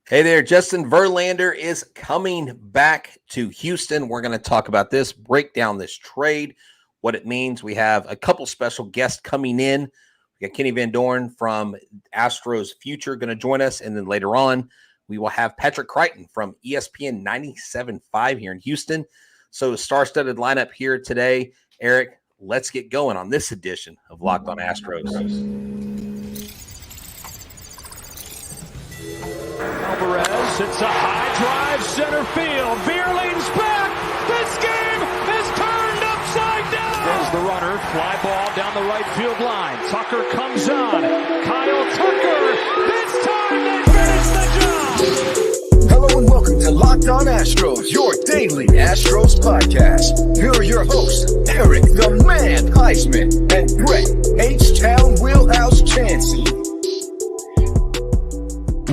Hey there, Justin Verlander is coming back to Houston. We're going to talk about this, break down this trade, what it means. We have a couple special guests coming in. We got Kenny Van Doren from Astros Future going to join us. And then later on, we will have Patrick Crichton from ESPN 97.5 here in Houston. So star-studded lineup here today. Eric, let's get going on this edition of Locked On Astros. Alvarez hits a high drive center field. Vierling's back. This game is turned upside down. There's the runner. Fly ball down the right field line. Tucker comes on. Kyle Tucker. This time they finish the job. Hello and welcome to Locked On Astros, your daily Astros podcast. Here are your hosts, Eric the Man Huysman and Brett H-Town Wheelhouse Chancey.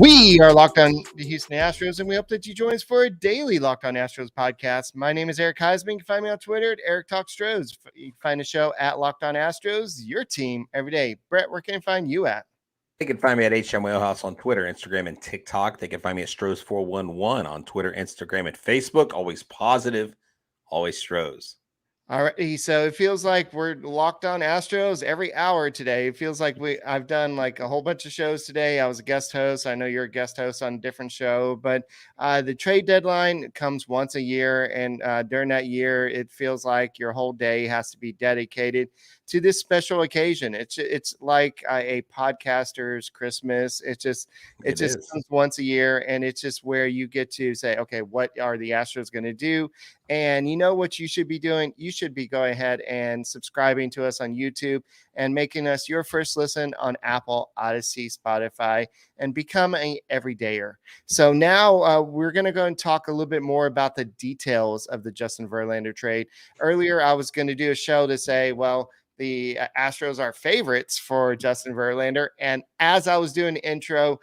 We are Locked On the Houston Astros, and we hope that you join us for a daily Locked On Astros podcast. My name is Eric Huysman. You can find me on Twitter at Eric Talks Stros. You can find the show at Locked On Astros, your team every day. Brett, where can I find you at? They can find me at HM Wheelhouse on Twitter, Instagram, and TikTok. They can find me at Stros411 on Twitter, Instagram, and Facebook. Always positive, always Stros. All right, so it feels like we're Locked On Astros every hour today. It feels like I've done like a whole bunch of shows today. I was a guest host. I know you're a guest host on a different show, but the trade deadline comes once a year, and during that year, it feels like your whole day has to be dedicated to this special occasion. It's like a podcaster's Christmas. It just comes once a year, and it's just where you get to say, okay, what are the Astros going to do? And you know what you should be doing? You should be going ahead and subscribing to us on YouTube and making us your first listen on Apple, Odyssey, Spotify, and become an everydayer. So now we're going to go and talk a little bit more about the details of the Justin Verlander trade. Earlier, I was going to do a show to say, well, the Astros are favorites for Justin Verlander. And as I was doing the intro,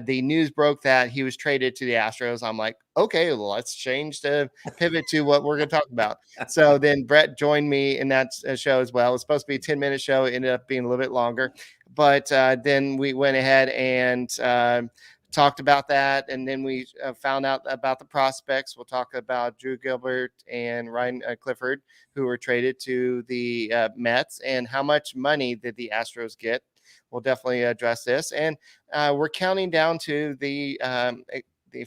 the news broke that he was traded to the Astros. I'm like, okay, well, let's change the pivot to what we're going to talk about. So then Brett joined me in that show as well. It was supposed to be a 10-minute show. It ended up being a little bit longer. But then we went ahead and talked about that, and then we found out about the prospects. We'll talk about Drew Gilbert and Ryan Clifford, who were traded to the Mets, and how much money did the Astros get. We'll definitely address this, and we're counting down to the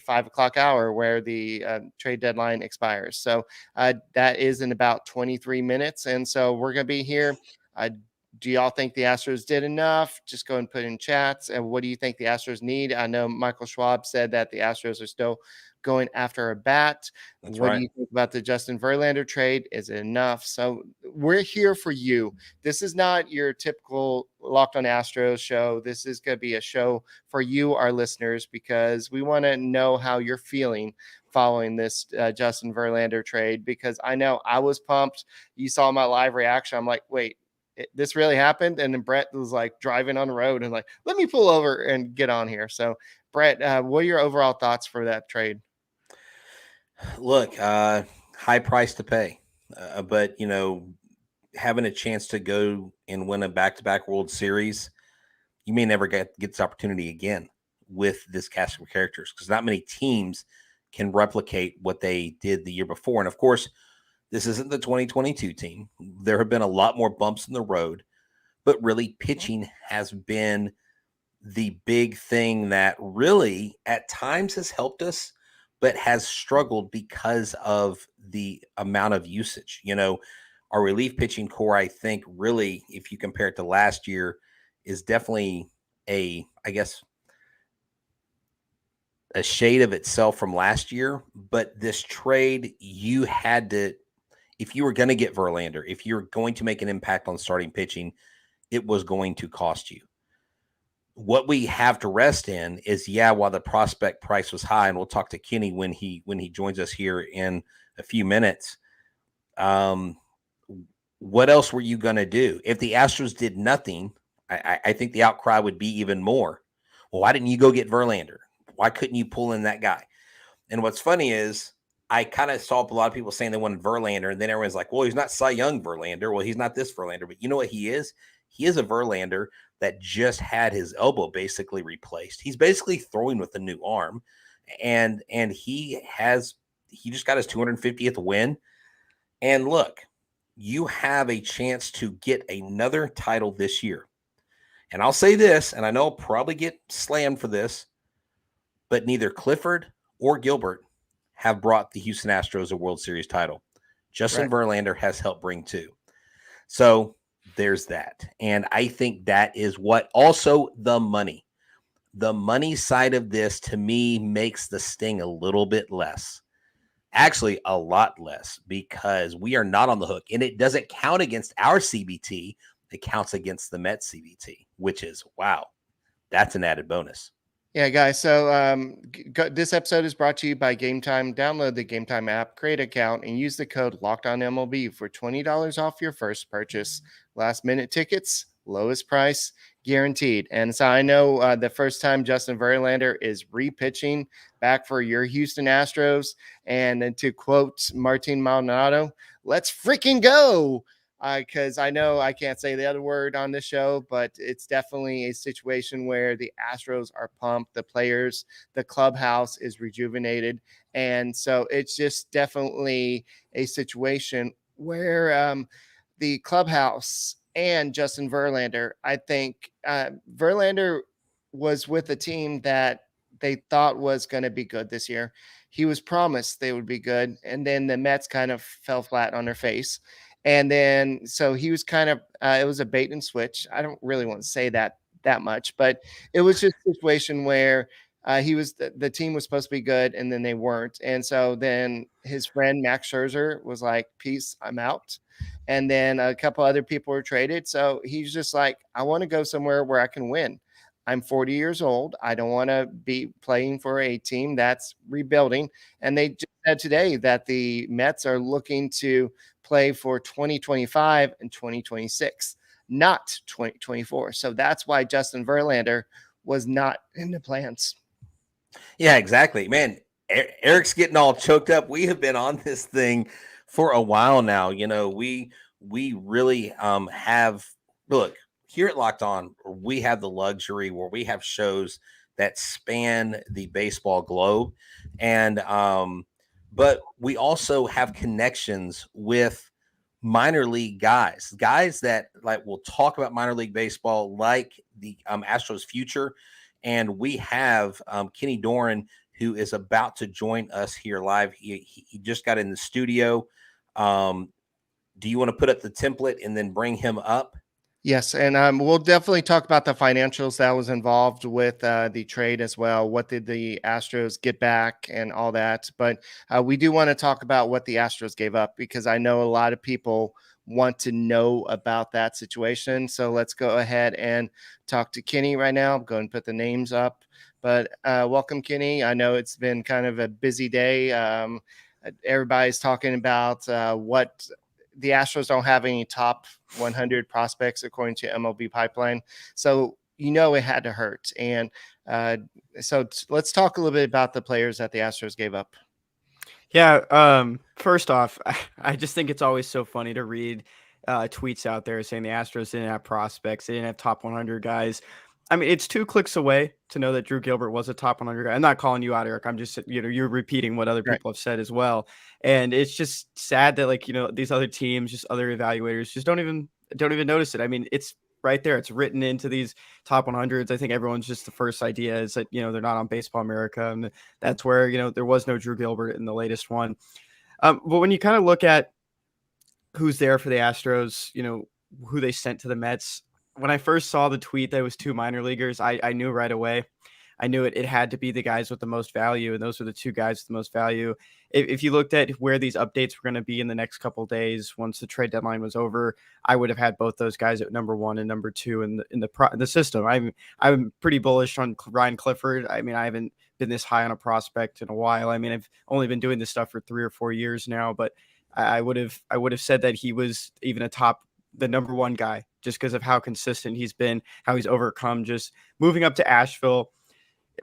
5 o'clock hour where the trade deadline expires. So that is in about 23 minutes, and so we're going to be here. Do y'all think the Astros did enough? Just go and put in chats. And what do you think the Astros need? I know Michael Schwab said that the Astros are still going after a bat. That's what right. do you think about the Justin Verlander trade? Is it enough? So we're here for you. This is not your typical Locked On Astros show. This is going to be a show for you, our listeners, because we want to know how you're feeling following this Justin Verlander trade, because I know I was pumped. You saw my live reaction. I'm like, wait, this really happened? And then Brett was like driving on the road and like, let me pull over and get on here. So Brett, what are your overall thoughts for that trade? Look, high price to pay, but having a chance to go and win a back-to-back World Series, you may never get this opportunity again with this cast of characters, because not many teams can replicate what they did the year before. And of course, this isn't the 2022 team. There have been a lot more bumps in the road, but really pitching has been the big thing that really at times has helped us, but has struggled because of the amount of usage. Our relief pitching core, I think, really, if you compare it to last year, is definitely a shade of itself from last year. But this trade, you had to, if you were going to get Verlander, if you're going to make an impact on starting pitching, it was going to cost you. What we have to rest in is, while the prospect price was high, and we'll talk to Kenny when he joins us here in a few minutes. What else were you going to do? If the Astros did nothing, I think the outcry would be even more. Well, why didn't you go get Verlander? Why couldn't you pull in that guy? And what's funny is, I kind of saw a lot of people saying they wanted Verlander, and then everyone's like, well, he's not Cy Young Verlander. Well, he's not this Verlander, but you know what he is? He is a Verlander that just had his elbow basically replaced. He's basically throwing with a new arm, and he just got his 250th win. And look, you have a chance to get another title this year. And I'll say this, and I know I'll probably get slammed for this, but neither Clifford or Gilbert have brought the Houston Astros a World Series title. Justin Verlander has helped bring two. So there's that. And I think that is what also the money side of this to me makes the sting a little bit less. Actually, a lot less, because we are not on the hook, and it doesn't count against our CBT. It counts against the Mets CBT, which is, wow, that's an added bonus. Yeah, guys. So this episode is brought to you by Game Time. Download the Game Time app, create an account, and use the code LOCKEDONMLB for $20 off your first purchase. Last minute tickets, lowest price, guaranteed. And so I know the first time Justin Verlander is re-pitching back for your Houston Astros. And then to quote Martin Maldonado, let's freaking go. Because I know I can't say the other word on this show, but it's definitely a situation where the Astros are pumped, the players, the clubhouse is rejuvenated. And so it's just definitely a situation where the clubhouse and Justin Verlander, I think Verlander was with a team that they thought was going to be good this year. He was promised they would be good. And then the Mets kind of fell flat on their face. And then, so he was kind of, it was a bait and switch. I don't really want to say that much, but it was just a situation where the team was supposed to be good and then they weren't. And so then his friend Max Scherzer was like, peace, I'm out. And then a couple other people were traded. So he's just like, I want to go somewhere where I can win. I'm 40 years old. I don't want to be playing for a team that's rebuilding. And they just said today that the Mets are looking to play for 2025 and 2026, not 2024. So that's why Justin Verlander was not in the plans. Yeah, exactly. Man, Eric's getting all choked up. We have been on this thing for a while now. You know, we really have, look, here at Locked On, we have the luxury where we have shows that span the baseball globe. And but we also have connections with minor league guys that like will talk about minor league baseball, like the Astros future. And we have Kenny Doren, who is about to join us here live. He just got in the studio. Do you want to put up the template and then bring him up? Yes, and we'll definitely talk about the financials that was involved with the trade as well. What did the Astros get back and all that? But we do want to talk about what the Astros gave up, because I know a lot of people want to know about that situation. So let's go ahead and talk to Kenny right now. Go and put the names up. But welcome, Kenny. I know it's been kind of a busy day. Everybody's talking about what the Astros don't have any top 100 prospects according to MLB Pipeline. So, you know, it had to hurt. And so let's talk a little bit about the players that the Astros gave up. Yeah. First off, I just think it's always so funny to read tweets out there saying the Astros didn't have prospects. They didn't have top 100 guys. I mean, it's 2 clicks away to know that Drew Gilbert was a top 100 guy. I'm not calling you out, Eric. I'm just, you're repeating what other people have said as well. And it's just sad that, like, these other teams, just other evaluators just don't even notice it. I mean, it's right there. It's written into these top 100s. I think everyone's just, the first idea is that, they're not on Baseball America. And that's where, there was no Drew Gilbert in the latest one. But when you kind of look at who's there for the Astros, who they sent to the Mets, when I first saw the tweet that it was 2 minor leaguers, I knew right away. I knew it had to be the guys with the most value, and those were the 2 guys with the most value. If you looked at where these updates were going to be in the next couple of days, once the trade deadline was over, I would have had both those guys at number 1 and number 2 in the system. I'm pretty bullish on Ryan Clifford. I mean, I haven't been this high on a prospect in a while. I mean, I've only been doing this stuff for 3 or 4 years now, but I would have said that he was even the number 1 guy, just because of how consistent he's been, how he's overcome just moving up to Asheville.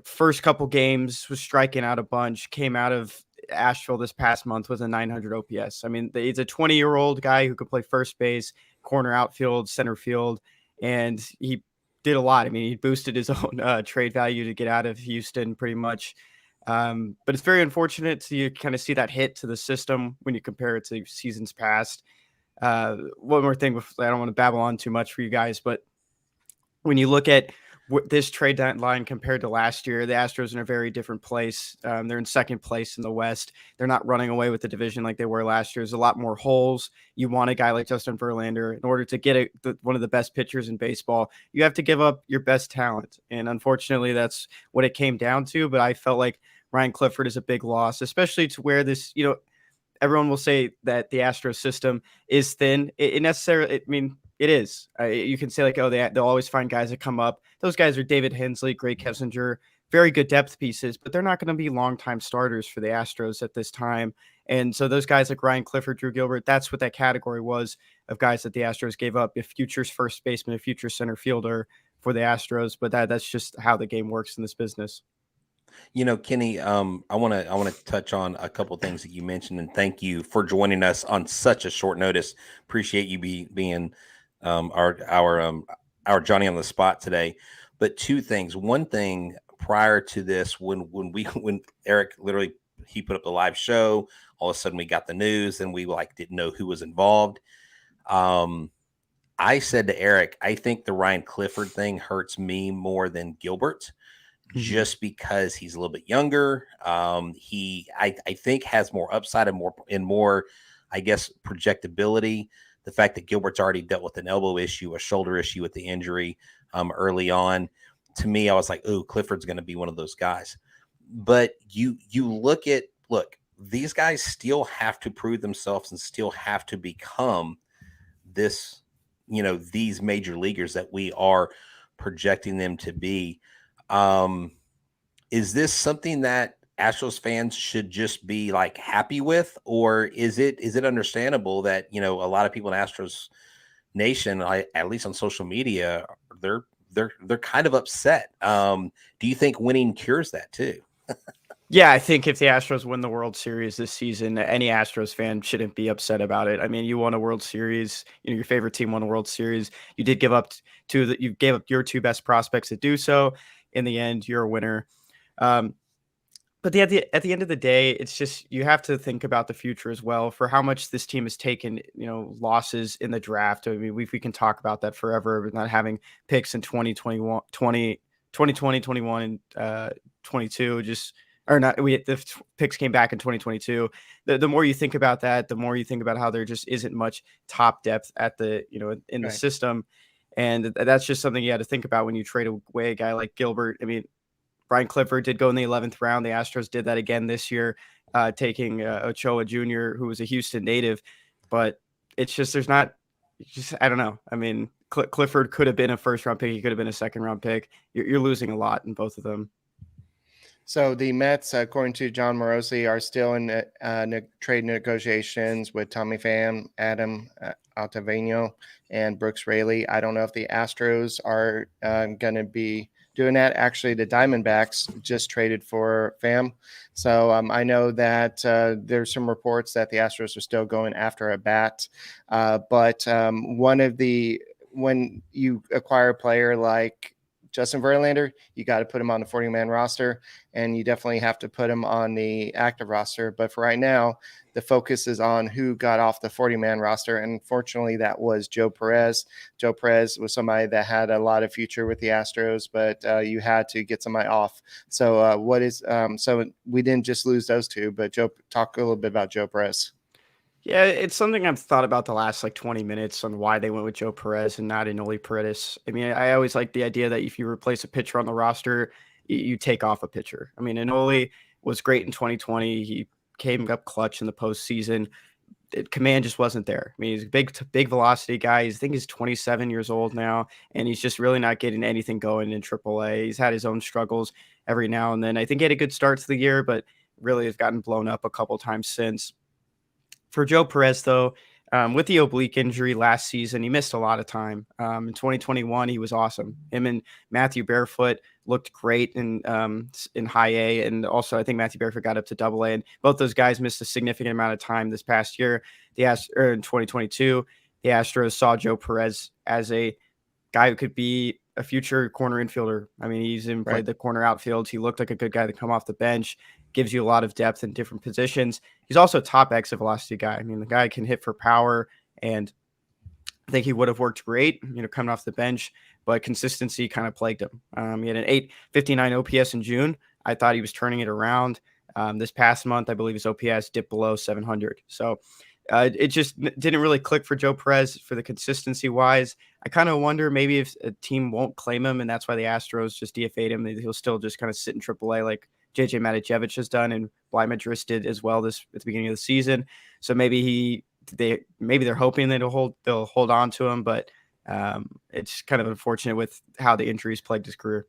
First couple games was striking out a bunch, came out of Asheville this past month with a 900 OPS. I mean, he's a 20-year-old guy who could play first base, corner outfield, center field. and he did a lot. I mean, he boosted his own trade value to get out of Houston pretty much. But it's very unfortunate to kind of see that hit to the system when you compare it to seasons past. One more thing, I don't want to babble on too much for you guys, but when you look at this trade line compared to last year, the Astros are in a very different place. They're in second place in the West. They're not running away with the division like they were last year. There's a lot more holes. You want a guy like Justin Verlander. In order to get one of the best pitchers in baseball, you have to give up your best talent. And unfortunately, that's what it came down to. But I felt like Ryan Clifford is a big loss, especially to where this, everyone will say that the Astros system is thin. It is. You can say like, oh, they'll always find guys that come up. Those guys are David Hensley, Greg Kessinger, very good depth pieces, but they're not going to be longtime starters for the Astros at this time. And so those guys like Ryan Clifford, Drew Gilbert, that's what that category was of guys that the Astros gave up. A future's first baseman, a future center fielder for the Astros, but that's just how the game works in this business. Kenny, I want to touch on a couple of things that you mentioned, and thank you for joining us on such a short notice. Appreciate you being our Johnny on the spot today. But two things. One thing, prior to this, when Eric literally he put up the live show, all of a sudden we got the news and we didn't know who was involved. I said to Eric, I think the Ryan Clifford thing hurts me more than Gilbert. Just because he's a little bit younger. He I think has more upside and more, I guess, projectability. The fact that Gilbert's already dealt with an elbow issue, a shoulder issue with the injury early on. To me, I was like, oh, Clifford's going to be one of those guys. But you look, these guys still have to prove themselves and still have to become this, these major leaguers that we are projecting them to be. Is this something that Astros fans should just be happy with, or is it understandable that, a lot of people in Astros Nation, at least on social media, they're kind of upset. Do you think winning cures that too? Yeah, I think if the Astros win the World Series this season, any Astros fan shouldn't be upset about it. I mean, you won a World Series. Your favorite team won a World Series. You did give up you gave up your two best prospects to do so. In the end, you're a winner. But at the end of the day, it's just you have to think about the future as well. For how much this team has taken, losses in the draft. I mean, we can talk about that forever, not having picks in 2021, 21, and 22. The picks came back in 2022. The more you think about that, the more you think about how there just isn't much top depth at the in the system. And that's just something you had to think about when you trade away a guy like Gilbert. I mean, Ryan Clifford did go in the 11th round. The Astros did that again this year, taking Ochoa Jr., who was a Houston native. But it's just I don't know. I mean, Clifford could have been a first-round pick. He could have been a second-round pick. You're losing a lot in both of them. So the Mets, according to John Morosi, are still in trade negotiations with Tommy Pham, Adam Ottavino, and Brooks Raley. I don't know if the Astros are going to be doing that. Actually, the Diamondbacks just traded for Pham. So I know that there's some reports that the Astros are still going after a bat. But when you acquire a player like Justin Verlander, you got to put him on the 40-man roster, and you definitely have to put him on the active roster. But for right now, the focus is on who got off the 40-man roster. And fortunately, that was Joe Perez. Joe Perez was somebody that had a lot of future with the Astros, but you had to get somebody off. So so we didn't just lose those two, but Joe, talk a little bit about Joe Perez. Yeah, it's something I've thought about the last 20 minutes on why they went with Joe Perez and not Enoli Paredes. I mean, I always like the idea that if you replace a pitcher on the roster, you take off a pitcher. I mean, Enoli was great in 2020. He came up clutch in the postseason. Command just wasn't there. I mean, he's a big velocity guy. I think he's 27 years old now, and he's just really not getting anything going in AAA. He's had his own struggles every now and then. I think he had a good start to the year, but really has gotten blown up a couple times since. For Joe Perez, though, with the oblique injury last season, he missed a lot of time. In 2021, he was awesome. Him and Matthew Barefoot looked great in high A, and also I think Matthew Barefoot got up to double A, and both those guys missed a significant amount of time this past year. In 2022, the Astros saw Joe Perez as a guy who could be a future corner infielder. I mean, he's even played the corner outfield. He looked like a good guy to come off the bench, gives you a lot of depth in different positions. He's also a top exit velocity guy. I mean, the guy can hit for power, and I think he would have worked great, coming off the bench, but consistency kind of plagued him. He had an 859 OPS in June. I thought he was turning it around. This past month, I believe his OPS dipped below 700. So it just didn't really click for Joe Perez for the consistency wise. I kind of wonder maybe if a team won't claim him, and that's why the Astros just DFA'd him. He'll still just kind of sit in AAA like JJ Matijevic has done, and Bly Madris did as well at the beginning of the season. So maybe they're hoping that they'll hold on to him, but it's kind of unfortunate with how the injuries plagued his career.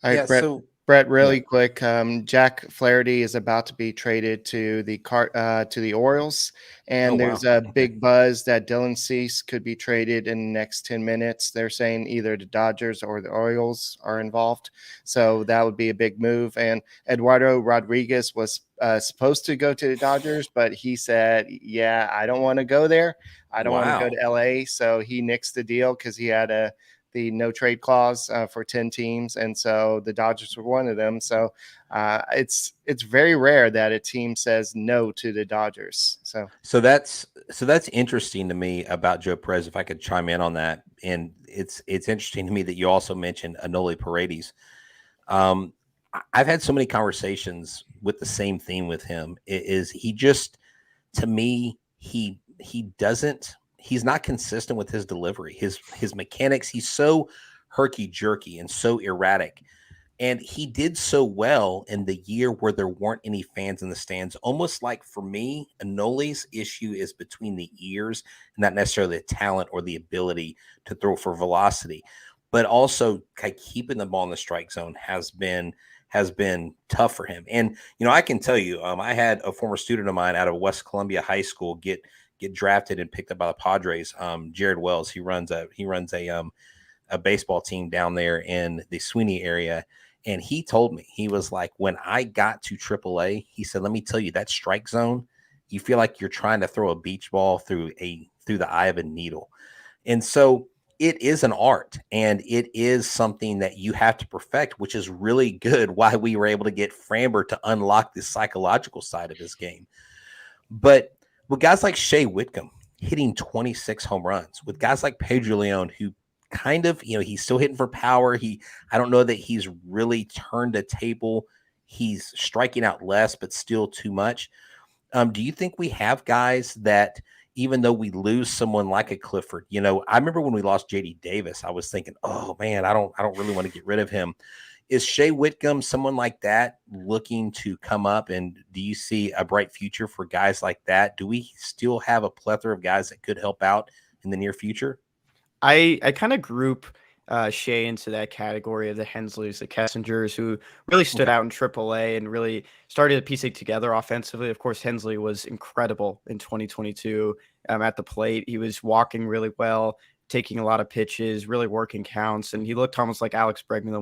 All right, Brett, really quick. Jack Flaherty is about to be traded to the Orioles, and there's a big buzz that Dylan Cease could be traded in the next 10 minutes. They're saying either the Dodgers or the Orioles are involved, so that would be a big move. And Eduardo Rodriguez was supposed to go to the Dodgers, but he said, "Yeah, I don't want to go there. I don't want to go to LA." So he nixed the deal because he had the no trade clause for 10 teams. And so the Dodgers were one of them. So it's very rare that a team says no to the Dodgers. So that's interesting to me about Joe Perez, if I could chime in on that. And it's interesting to me that you also mentioned Anoli Paredes. I've had so many conversations with the same theme with him. He just, to me, he's not consistent with his delivery, his mechanics. He's so herky-jerky and so erratic. And he did so well in the year where there weren't any fans in the stands. Almost like, for me, Anoli's issue is between the ears, and not necessarily the talent or the ability to throw for velocity. But also keeping the ball in the strike zone has been tough for him. And, I can tell you, I had a former student of mine out of West Columbia High School get drafted and picked up by the Padres. Jared Wells, he runs a baseball team down there in the Sweeney area. And he told me, he was like, when I got to AAA, he said, let me tell you, that strike zone, you feel like you're trying to throw a beach ball through the eye of a needle. And so it is an art, and it is something that you have to perfect, which is really good why we were able to get Framber to unlock the psychological side of his game. But with guys like Shea Whitcomb hitting 26 home runs, with guys like Pedro Leon, who kind of, he's still hitting for power. I don't know that he's really turned a table. He's striking out less, but still too much. Do you think we have guys that, even though we lose someone like a Clifford, I remember when we lost JD Davis, I was thinking, oh man, I don't really want to get rid of him. Is Shea Whitcomb someone like that looking to come up? And do you see a bright future for guys like that? Do we still have a plethora of guys that could help out in the near future? I kind of group Shea into that category of the Hensleys, the Kessingers, who really stood out in AAA and really started to piece it together offensively. Of course, Hensley was incredible in 2022 at the plate. He was walking really well, taking a lot of pitches, really working counts, and he looked almost like Alex Bregman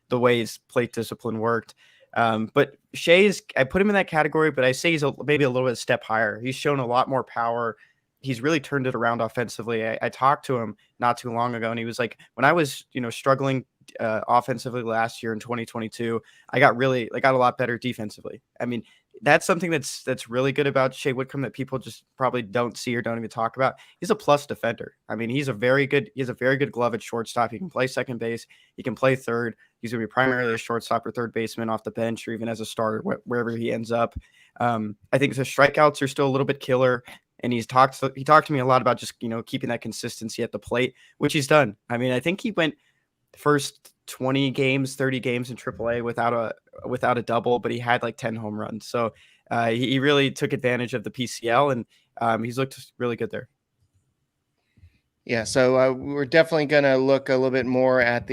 the way his plate discipline worked. But Shea I put him in that category, but I say he's maybe a little bit step higher. He's shown a lot more power. He's really turned it around offensively. I talked to him not too long ago, and he was like, when I was, struggling offensively last year in 2022, I got a lot better defensively. I mean, that's something that's really good about Shea Whitcomb that people just probably don't see or don't even talk about. He's a plus defender. I mean, he has a very good glove at shortstop. He can play second base. He can play third. He's going to be primarily a shortstop or third baseman off the bench, or even as a starter, wherever he ends up. I think the strikeouts are still a little bit killer. And he talked to me a lot about just, keeping that consistency at the plate, which he's done. I mean, I think he went the first 20 games, 30 games in AAA without a double, but he had like 10 home runs. So he really took advantage of the PCL, and he's looked really good there. Yeah, so we're definitely going to look a little bit more at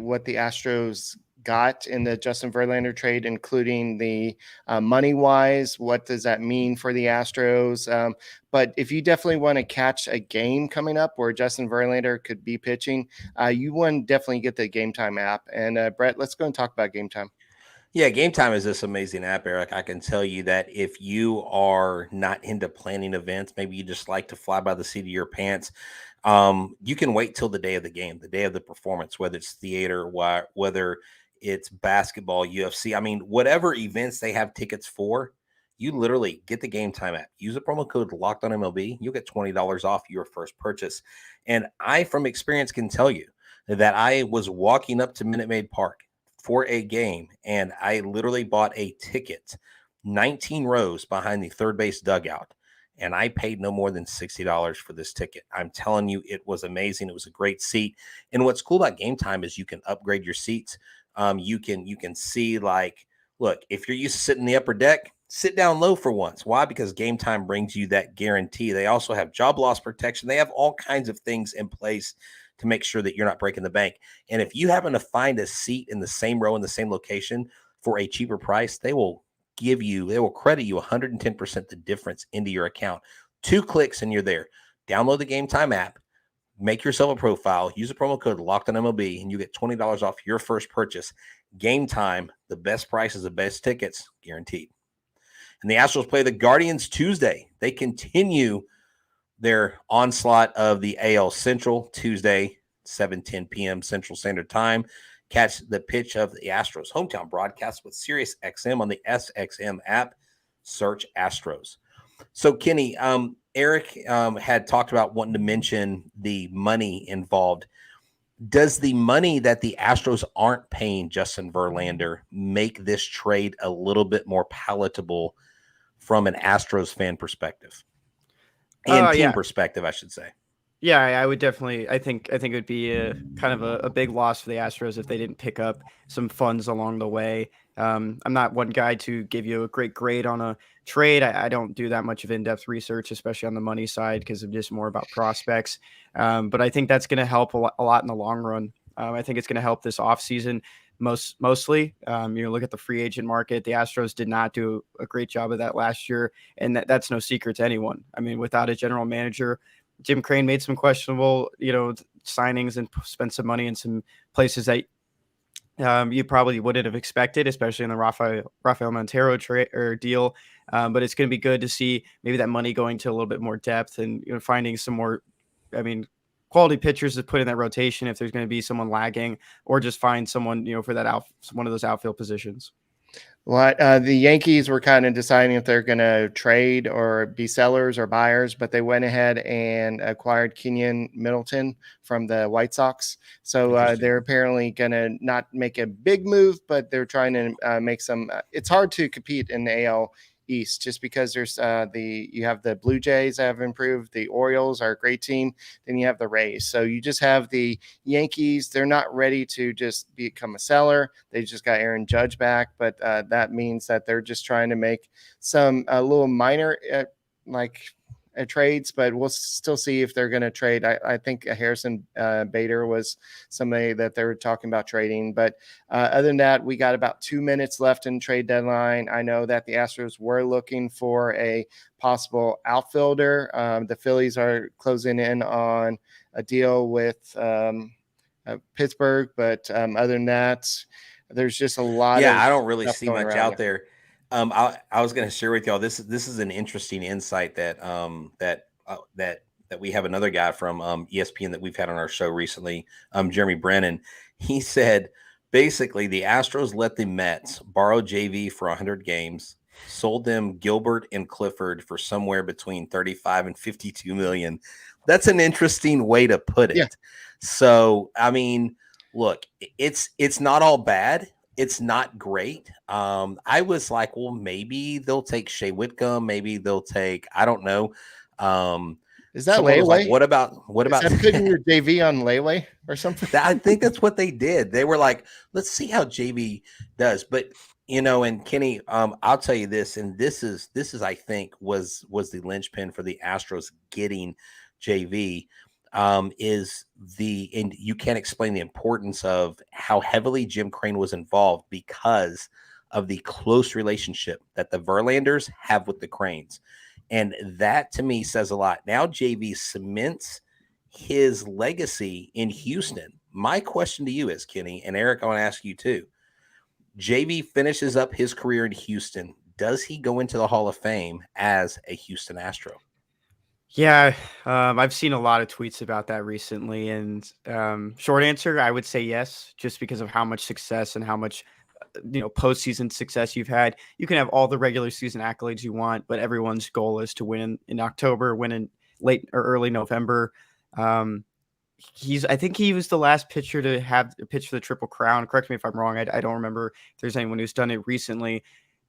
what the Astros got in the Justin Verlander trade, including the money-wise. What does that mean for the Astros? But if you definitely want to catch a game coming up where Justin Verlander could be pitching, you want to definitely get the Game Time app. And Brett, let's go and talk about Game Time. Yeah, Game Time is this amazing app, Eric. I can tell you that if you are not into planning events, maybe you just like to fly by the seat of your pants, You can wait till the day of the game, the day of the performance, whether it's theater, whether it's basketball, UFC. I mean, whatever events they have tickets for, you literally get the Game Time app. Use the promo code Locked On MLB. You'll get $20 off your first purchase. And I, from experience, can tell you that I was walking up to Minute Maid Park for a game, and I literally bought a ticket 19 rows behind the third base dugout. And I paid no more than $60 for this ticket. I'm telling you, it was amazing. It was a great seat. And what's cool about Game Time is you can upgrade your seats. You can see, like, look, if you're used to sitting in the upper deck, sit down low for once. Why? Because Game Time brings you that guarantee. They also have job loss protection. They have all kinds of things in place to make sure that you're not breaking the bank. And if you happen to find a seat in the same row in the same location for a cheaper price, they will credit you 110% the difference into your account. 2 clicks and you're there. Download the Game Time app, make yourself a profile, use the promo code Locked On MLB, and you get $20 off your first purchase. Game Time, the best prices, the best tickets, guaranteed. And the Astros play the Guardians Tuesday. They continue their onslaught of the AL Central Tuesday, 7:10 p.m. Central Standard Time. Catch the pitch of the Astros hometown broadcast with Sirius XM on the SXM app. Search Astros. So, Kenny, Eric had talked about wanting to mention the money involved. Does the money that the Astros aren't paying Justin Verlander make this trade a little bit more palatable from an Astros fan perspective and team perspective, I should say? Yeah, I would definitely. I think it would be a kind of a big loss for the Astros if they didn't pick up some funds along the way. I'm not one guy to give you a great grade on a trade. I don't do that much of in-depth research, especially on the money side, because I'm just more about prospects. But I think that's going to help a lot in the long run. I think it's going to help this offseason mostly. Look at the free agent market. The Astros did not do a great job of that last year, and that's no secret to anyone. I mean, without a general manager, Jim Crane made some questionable, signings and spent some money in some places that you probably wouldn't have expected, especially in the Rafael Montero trade or deal. But it's going to be good to see maybe that money going to a little bit more depth and finding some more, quality pitchers to put in that rotation if there's going to be someone lagging, or just find someone, for that one of those outfield positions. Well, the Yankees were kind of deciding if they're going to trade or be sellers or buyers, but they went ahead and acquired Kenyon Middleton from the White Sox. So they're apparently going to not make a big move, but they're trying to make some. It's hard to compete in the AL East just because there's you have the Blue Jays that have improved, the Orioles are a great team, then you have the Rays. So you just have the Yankees. They're not ready to just become a seller. They just got Aaron Judge back, but that means that they're just trying to make some little minor trades, but we'll still see if they're going to trade. I think Harrison Bader was somebody that they were talking about trading. But other than that, we got about 2 minutes left in trade deadline. I know that the Astros were looking for a possible outfielder. The Phillies are closing in on a deal with Pittsburgh. But other than that, there's just a lot. Yeah, I don't really see much out there. I was going to share with y'all. This is an interesting insight that we have another guy from ESPN that we've had on our show recently, Jeremy Brennan. He said basically the Astros let the Mets borrow JV for 100 games, sold them Gilbert and Clifford for somewhere between 35 and 52 million. That's an interesting way to put it. Yeah. So I mean, look, it's not all bad. It's not great. I was like, well, maybe they'll take Shea Whitcomb. Maybe they'll take, I don't know. Is that layaway? Like, what about putting your JV on layaway or something? I think that's what they did. They were like, let's see how JV does. But and Kenny, I'll tell you this, and this is I think was the linchpin for the Astros getting JV. And you can't explain the importance of how heavily Jim Crane was involved because of the close relationship that the Verlanders have with the Cranes. And that to me says a lot. Now JV cements his legacy in Houston. My question to you is, Kenny, and Eric, I want to ask you too. JV finishes up his career in Houston. Does he go into the Hall of Fame as a Houston Astro? Yeah, I've seen a lot of tweets about that recently, and short answer, I would say yes, just because of how much success and how much postseason success you've had. You can have all the regular season accolades you want, but everyone's goal is to win in October, win in late or early November. Um, I think he was the last pitcher to have pitch for the Triple Crown. Correct me if I'm wrong. I don't remember if there's anyone who's done it recently.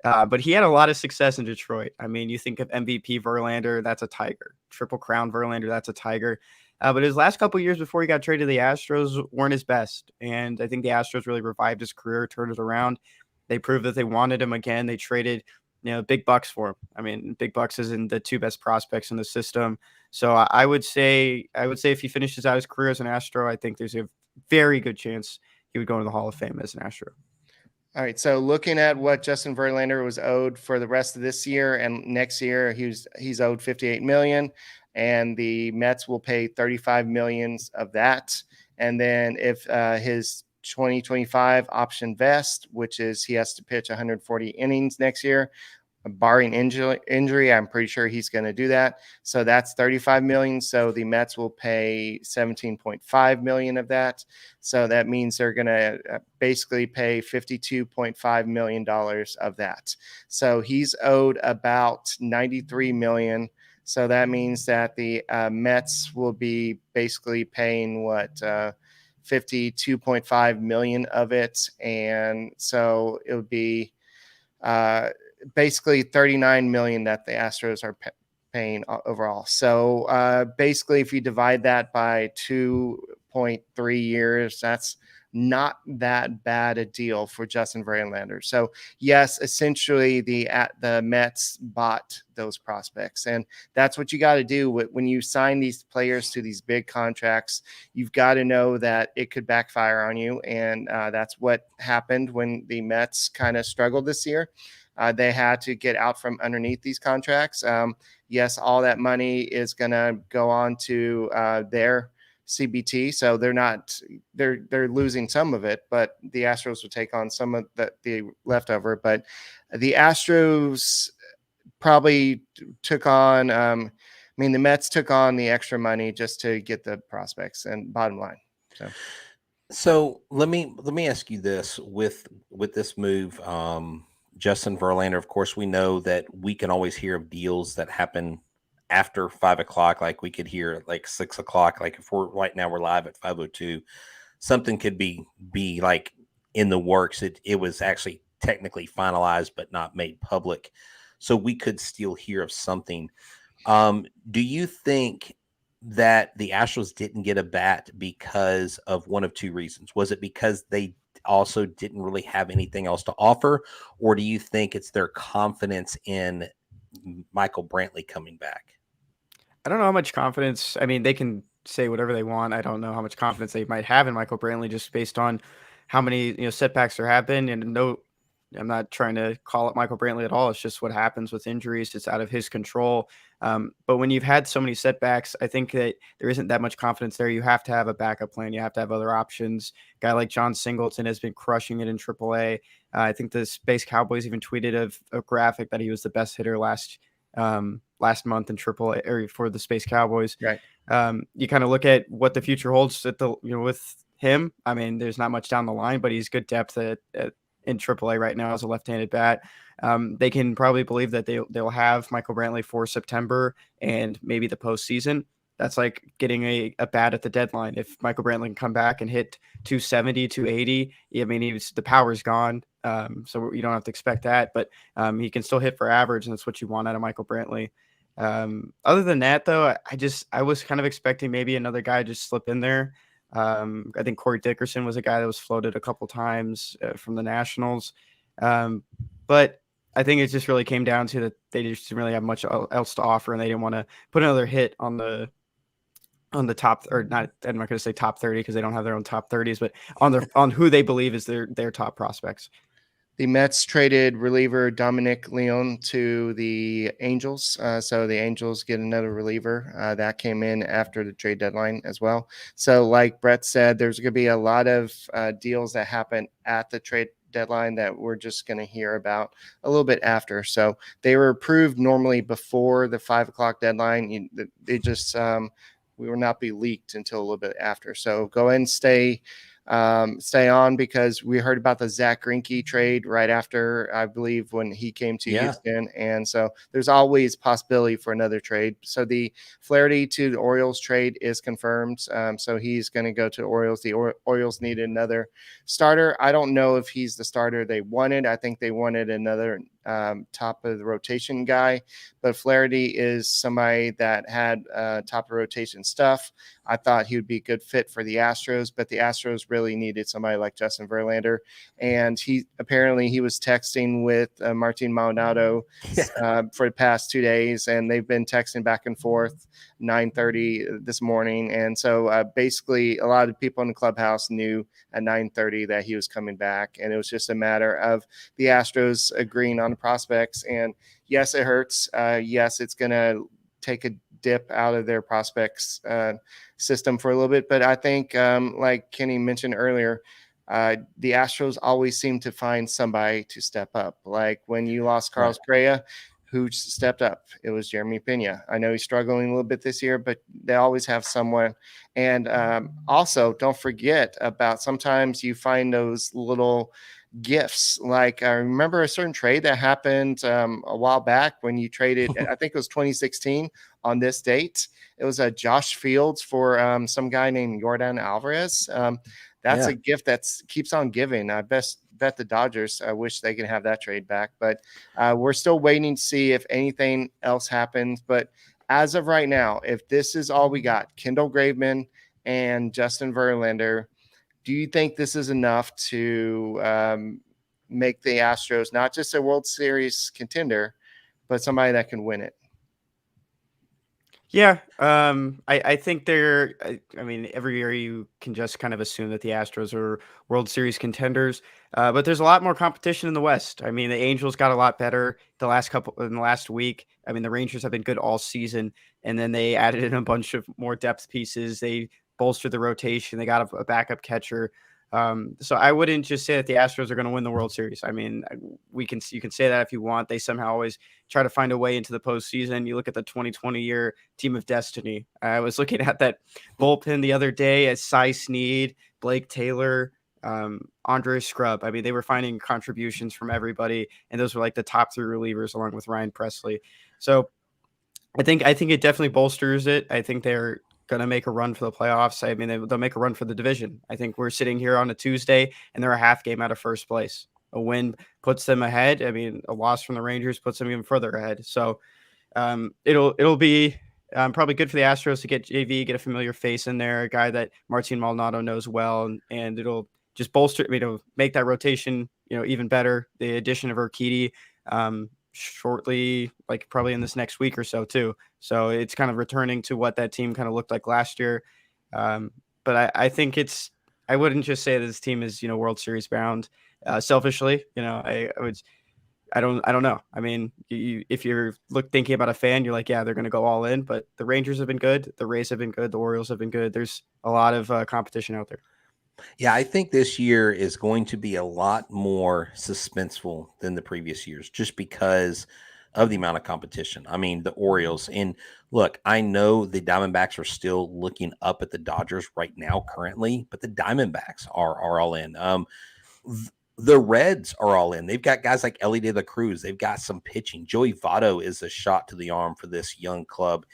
But he had a lot of success in Detroit. I mean, you think of MVP Verlander, that's a Tiger. Triple Crown Verlander, that's a Tiger. But his last couple of years before he got traded to the Astros weren't his best. And I think the Astros really revived his career, turned it around. They proved that they wanted him again. They traded, big bucks for him. I mean, big bucks isn't the two best prospects in the system. So I would say if he finishes out his career as an Astro, I think there's a very good chance he would go into the Hall of Fame as an Astro. All right. So looking at what Justin Verlander was owed for the rest of this year and next year, he's owed $58 million, and the Mets will pay $35 million of that. And then if his 2025 option vest, which is he has to pitch 140 innings next year, barring injury, I'm pretty sure he's going to do that. So that's $35 million. So the Mets will pay $17.5 million of that. So that means they're going to basically pay $52.5 million of that. So he's owed about $93 million. So that means that the Mets will be basically paying $52.5 million of it. And so it would be basically $39 million that the Astros are paying overall. So basically, if you divide that by 2.3 years, that's not that bad a deal for Justin Verlander. So yes, essentially the Mets bought those prospects, and that's what you got to do when you sign these players to these big contracts. You've got to know that it could backfire on you, and that's what happened when the Mets kind of struggled this year. They had to get out from underneath these contracts. Yes, all that money is going to go on to their CBT, so they're losing some of it, but the Astros will take on some of the leftover. But the Astros probably took on. The Mets took on the extra money just to get the prospects, and bottom line. So let me ask you this: with this move, Justin Verlander, of course, we know that we can always hear of deals that happen after 5 o'clock. Like we could hear at like 6 o'clock. Like if we're right now, we're live at 5:02. Something could be like in the works. It was actually technically finalized, but not made public. So we could still hear of something. Do you think that the Astros didn't get a bat because of one of two reasons? Was it because they also didn't really have anything else to offer, or do you think it's their confidence in Michael Brantley coming back? I don't know how much confidence. I mean, they can say whatever they want. I don't know how much confidence they might have in Michael Brantley just based on how many setbacks there have been. And no, I'm not trying to call it Michael Brantley at all. It's just what happens with injuries. It's out of his control. But when you've had so many setbacks, I think that there isn't that much confidence there. You have to have a backup plan. You have to have other options. A guy like John Singleton has been crushing it in AAA. I think the Space Cowboys even tweeted a graphic that he was the best hitter last month in AAA or for the Space Cowboys. Right. You kind of look at what the future holds with him. I mean, there's not much down the line, but he's good depth in AAA right now as a left-handed bat. They can probably believe that they'll have Michael Brantley for September and maybe the postseason. That's like getting a bat at the deadline. If Michael Brantley can come back and hit 270, 280, I mean, the power's gone. So you don't have to expect that, but he can still hit for average, and that's what you want out of Michael Brantley. Other than that, though, I was kind of expecting maybe another guy just slip in there. I think Corey Dickerson was a guy that was floated a couple times from the Nationals. But I think it just really came down to that they just didn't really have much else to offer, and they didn't want to put another hit on the top, or not. I'm not going to say top 30 because they don't have their own top 30s, but on who they believe is their top prospects. The Mets traded reliever Dominic Leone to the Angels. So the Angels get another reliever that came in after the trade deadline as well. So like Brett said, there's going to be a lot of deals that happen at the trade deadline that we're just going to hear about a little bit after. So they were approved normally before the 5 o'clock deadline. They just we will not be leaked until a little bit after. So go ahead and stay on, because we heard about the Zach Greinke trade right after, I believe, when he came to Houston. And so there's always possibility for another trade. So the Flaherty to the Orioles trade is confirmed. So he's going to go to the Orioles. The Orioles needed another starter. I don't know if he's the starter they wanted. I think they wanted another top of the rotation guy, but Flaherty is somebody that had top of rotation stuff. I thought he would be a good fit for the Astros, but the Astros really needed somebody like Justin Verlander. And he was texting with Martin Maldonado for the past 2 days, and they've been texting back and forth 9:30 this morning. And so basically a lot of people in the clubhouse knew at 9:30 that he was coming back, and it was just a matter of the Astros agreeing on the prospects. And yes, it hurts. Yes, it's going to take a dip out of their prospects system for a little bit. But I think, like Kenny mentioned earlier, the Astros always seem to find somebody to step up. Like when you lost Carlos Correa, who stepped up? It was Jeremy Pena. I know he's struggling a little bit this year, but they always have someone. And also, don't forget about, sometimes you find those little gifts. Like I remember a certain trade that happened a while back when you traded, I think it was 2016 on this date. It was a Josh Fields for some guy named Yordan Alvarez. That's a gift that keeps on giving. I bet the Dodgers, I wish they could have that trade back, but we're still waiting to see if anything else happens. But as of right now, if this is all we got, Kendall Graveman and Justin Verlander, do you think this is enough to make the Astros not just a World Series contender, but somebody that can win it? Yeah, I think I mean, every year you can just kind of assume that the Astros are World Series contenders, but there's a lot more competition in the West. I mean, the Angels got a lot better in the last week. I mean, the Rangers have been good all season, and then they added in a bunch of more depth pieces. They bolstered the rotation. They got a backup catcher. So I wouldn't just say that the Astros are going to win the World Series. I mean, you can say that if you want. They somehow always try to find a way into the postseason. You look at the 2020 year team of destiny. I was looking at that bullpen the other day as Cy Snead, Blake Taylor, Andre Scrub. I mean, they were finding contributions from everybody, and those were like the top three relievers along with Ryan Presley. So I think it definitely bolsters it. I think they're going to make a run for the playoffs. I mean, they'll make a run for the division. I think we're sitting here on a Tuesday and they're a half game out of first place. A win puts them ahead. I mean, a loss from the Rangers puts them even further ahead. So it'll be probably good for the Astros to get JV, get a familiar face in there, a guy that Martin Maldonado knows well, and it'll just bolster. I mean, it'll make that rotation, even better. The addition of Urquidy shortly, like probably in this next week or so too. So it's kind of returning to what that team kind of looked like last year. But I think I wouldn't just say that this team is, World Series bound. Selfishly, I don't know. I mean, if you're thinking about a fan, you're like, yeah, they're going to go all in, but the Rangers have been good. The Rays have been good. The Orioles have been good. There's a lot of competition out there. Yeah, I think this year is going to be a lot more suspenseful than the previous years just because of the amount of competition. I mean, the Orioles, and look, I know the Diamondbacks are still looking up at the Dodgers right now currently, but the Diamondbacks are all in. The Reds are all in. They've got guys like Ellie De La Cruz. They've got some pitching. Joey Votto is a shot to the arm for this young club.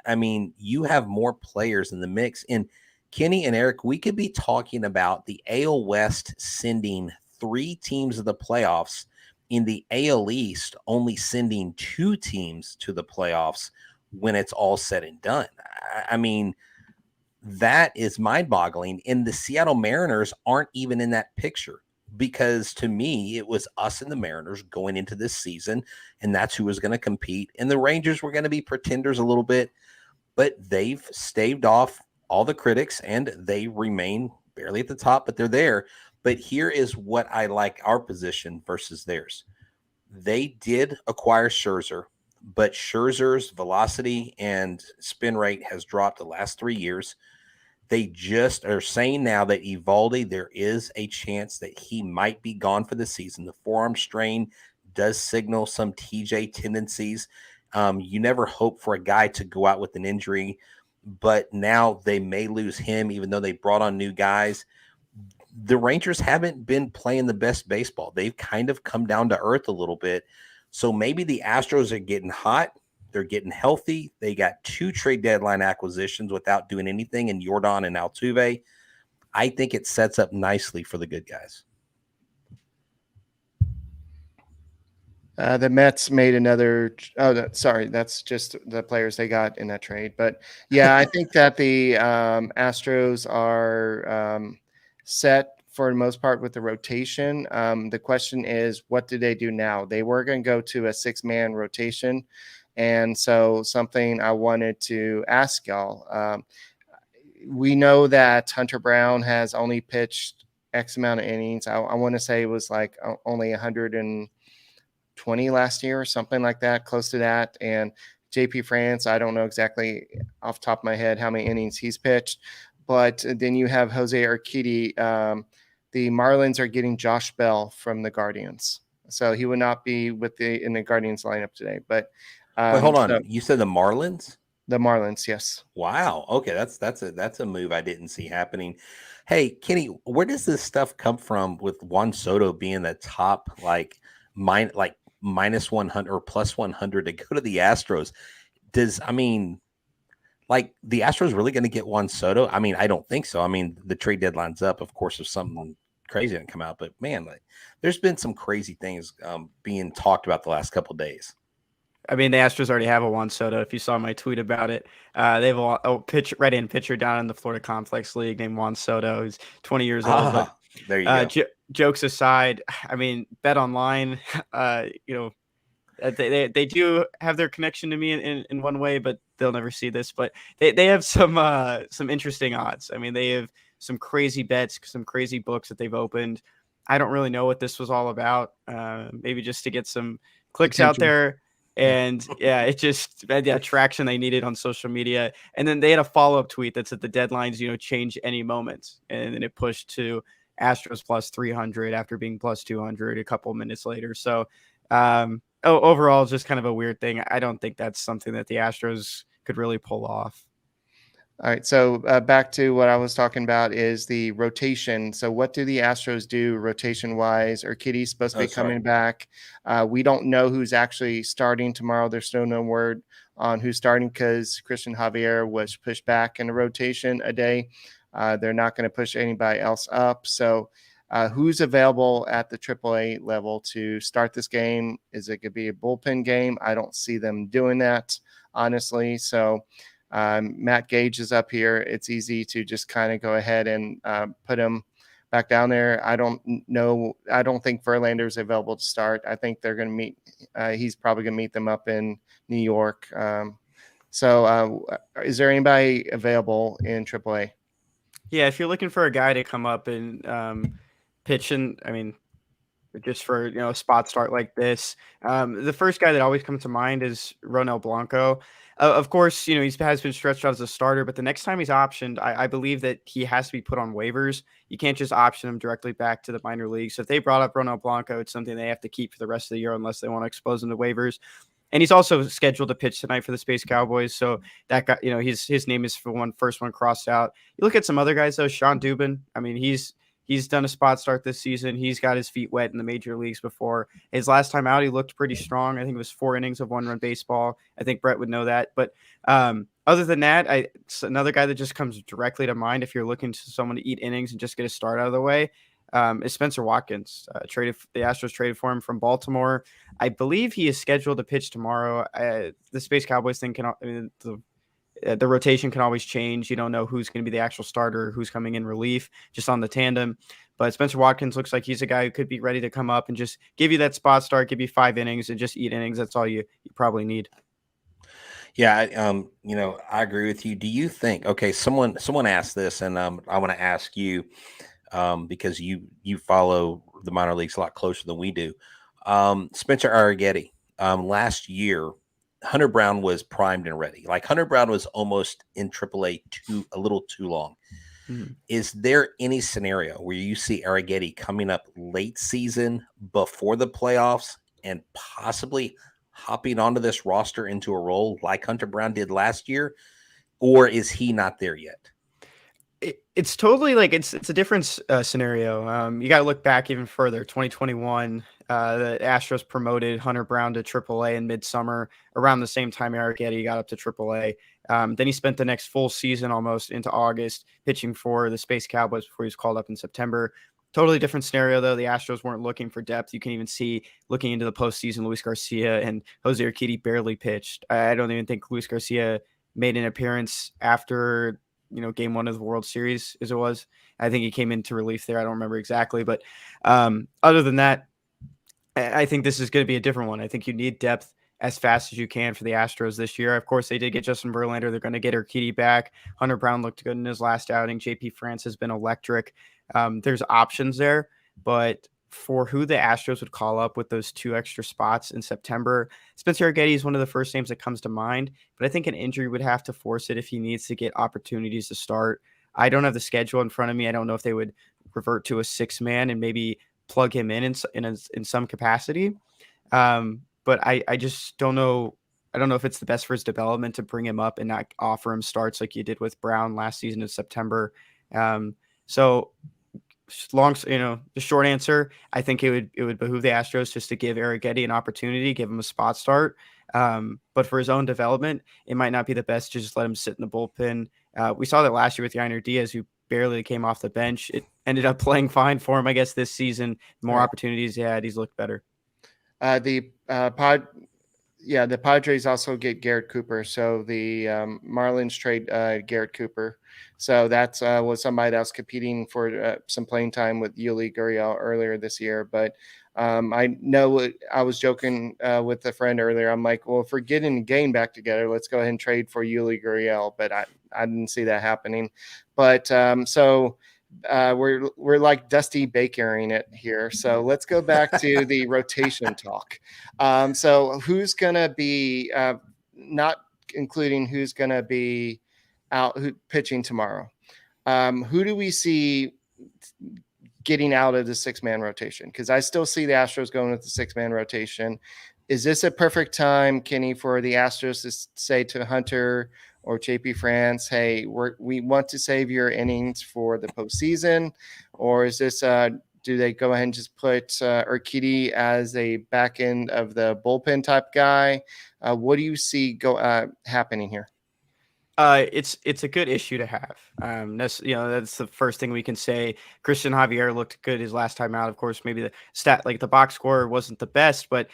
I mean, you have more players in the mix. And Kenny and Eric, we could be talking about the AL West sending 3 teams of the playoffs, in the AL East only sending 2 teams to the playoffs when it's all said and done. I mean, that is mind-boggling. And the Seattle Mariners aren't even in that picture, because to me, it was us and the Mariners going into this season, and that's who was going to compete. And the Rangers were going to be pretenders a little bit, but they've staved off all the critics, and they remain barely at the top, but they're there. But here is what I like our position versus theirs. They did acquire Scherzer, but Scherzer's velocity and spin rate has dropped the last 3 years. They just are saying now that Evaldi, there is a chance that he might be gone for the season. The forearm strain does signal some TJ tendencies. You never hope for a guy to go out with an injury, but now they may lose him, even though they brought on new guys. The Rangers haven't been playing the best baseball. They've kind of come down to earth a little bit. So maybe the Astros are getting hot. They're getting healthy. They got 2 trade deadline acquisitions without doing anything in Jordan and Altuve. I think it sets up nicely for the good guys. The Mets made another. Sorry, that's just the players they got in that trade. But yeah, I think that the Astros are set for the most part with the rotation. The question is, what do they do now? They were going to go to a 6-man rotation. And so something I wanted to ask y'all. We know that Hunter Brown has only pitched X amount of innings. I want to say it was like only 120 last year or something like that, close to that. And JP France, I don't know exactly off the top of my head how many innings he's pitched. But then you have Jose Urquidy. The Marlins are getting Josh Bell from the Guardians. So he would not be in the Guardians lineup today. But wait, hold on. You said the Marlins? The Marlins, yes. Wow. Okay, that's a move I didn't see happening. Hey, Kenny, where does this stuff come from with Juan Soto being the top minus 100 or plus 100 to go to the Astros? The Astros really going to get Juan Soto? I mean, I don't think so. I mean, the trade deadline's up. Of course, if something crazy didn't come out, but man, there's been some crazy things being talked about the last couple of days. I mean, the Astros already have a Juan Soto. If you saw my tweet about it, they have a right-hand pitcher down in the Florida Complex League named Juan Soto. He's 20 years old. But there you go. Jokes aside, I mean, Bet Online, they do have their connection to me in one way, but they'll never see this. But they have some interesting odds. I mean, they have some crazy bets, some crazy books that they've opened. I don't really know what this was all about. Maybe just to get some clicks out there. And it just the traction they needed on social media. And then they had a follow-up tweet that said the deadlines, change any moment. And then it pushed to Astros plus 300 after being plus 200 a couple minutes later. So overall, it's just kind of a weird thing. I don't think that's something that the Astros could really pull off. All right, so back to what I was talking about is the rotation. So what do the Astros do rotation-wise? Urquidy's supposed to be coming back. We don't know who's actually starting tomorrow. There's still no word on who's starting because Christian Javier was pushed back in the rotation a day. They're not going to push anybody else up. So who's available at the AAA level to start this game? Is it going to be a bullpen game? I don't see them doing that, honestly. So Matt Gage is up here. It's easy to just kind of go ahead and put him back down there. I don't know. I don't think Verlander is available to start. I think they're going to meet. He's probably going to meet them up in New York. So is there anybody available in AAA? Yeah, if you're looking for a guy to come up and pitch in, I mean, just for a spot start like this, the first guy that always comes to mind is Ronel Blanco. Of course, he has been stretched out as a starter, but the next time he's optioned, I believe that he has to be put on waivers. You can't just option him directly back to the minor leagues. So if they brought up Ronel Blanco, it's something they have to keep for the rest of the year unless they want to expose him to waivers. And he's also scheduled to pitch tonight for the Space Cowboys. So that guy, his name is first one crossed out. You look at some other guys though, Sean Dubin. I mean, He's done a spot start this season. He's got his feet wet in the major leagues before. His last time out, he looked pretty strong. I think it was 4 innings of 1-run baseball. I think Brett would know that. But other than that, it's another guy that just comes directly to mind if you're looking to someone to eat innings and just get a start out of the way, is Spencer Watkins. The Astros traded for him from Baltimore. I believe he is scheduled to pitch tomorrow. The Space Cowboys thing the rotation can always change. You don't know who's going to be the actual starter, who's coming in relief, just on the tandem. But Spencer Watkins looks like he's a guy who could be ready to come up and just give you that spot start, give you 5 innings and just eat innings. That's all you probably need. Yeah, I agree with you. Do you think? Okay, someone asked this, and I want to ask you because you follow the minor leagues a lot closer than we do. Spencer Arrighetti last year. Hunter Brown was primed and ready. Like Hunter Brown was almost in AAA a little too long. Is there any scenario where you see Arrighetti coming up late season before the playoffs and possibly hopping onto this roster into a role like Hunter Brown did last year? Or is he not there yet? It's totally like it's a different scenario. You got to look back even further. 2021, the Astros promoted Hunter Brown to AAA in midsummer around the same time Arrighetti got up to AAA. Then he spent the next full season almost into August pitching for the Space Cowboys before he was called up in September. Totally different scenario, though. The Astros weren't looking for depth. You can even see looking into the postseason, Luis Garcia and Jose Urquidy barely pitched. I don't even think Luis Garcia made an appearance after game 1 of the World Series as it was. I think he came into relief there. I don't remember exactly, but other than that, I think this is going to be a different one. I think you need depth as fast as you can for the Astros this year. Of course, they did get Justin Verlander. They're going to get Urquidy back. Hunter Brown looked good in his last outing. JP France has been electric. There's options there, but for who the Astros would call up with those 2 extra spots in September, Spencer Arrighetti is one of the first names that comes to mind, but I think an injury would have to force it if he needs to get opportunities to start. I don't have the schedule in front of me. I don't know if they would revert to a 6-man and maybe plug him in some capacity. But I just don't know. I don't know if it's the best for his development to bring him up and not offer him starts like you did with Brown last season in September. So the short answer, I think it would behoove the Astros just to give Arrighetti an opportunity, give him a spot start. But for his own development, it might not be the best to just let him sit in the bullpen. We saw that last year with Yainer Diaz, who barely came off the bench. It ended up playing fine for him, I guess, this season. More opportunities he had, he's looked better. The Padres also get Garrett Cooper. So the Marlins trade Garrett Cooper. So that's was somebody that was competing for some playing time with Yuli Gurriel earlier this year. But I know I was joking with a friend earlier. I'm like, well, if we're getting the game back together, let's go ahead and trade for Yuli Gurriel. But I didn't see that happening. But we're like Dusty Bakering it here. So let's go back to the rotation talk. So who's going to be not including who's going to be out pitching tomorrow? Who do we see getting out of the 6-man rotation? Because I still see the Astros going with the 6-man rotation. Is this a perfect time, Kenny, for the Astros to say to Hunter or JP France, hey, we want to save your innings for the postseason? Or is this do they go ahead and just put Urquidy as a back end of the bullpen type guy? What do you see happening here? It's a good issue to have. That's the first thing we can say. Christian Javier looked good his last time out. Of course, maybe the box score wasn't the best, but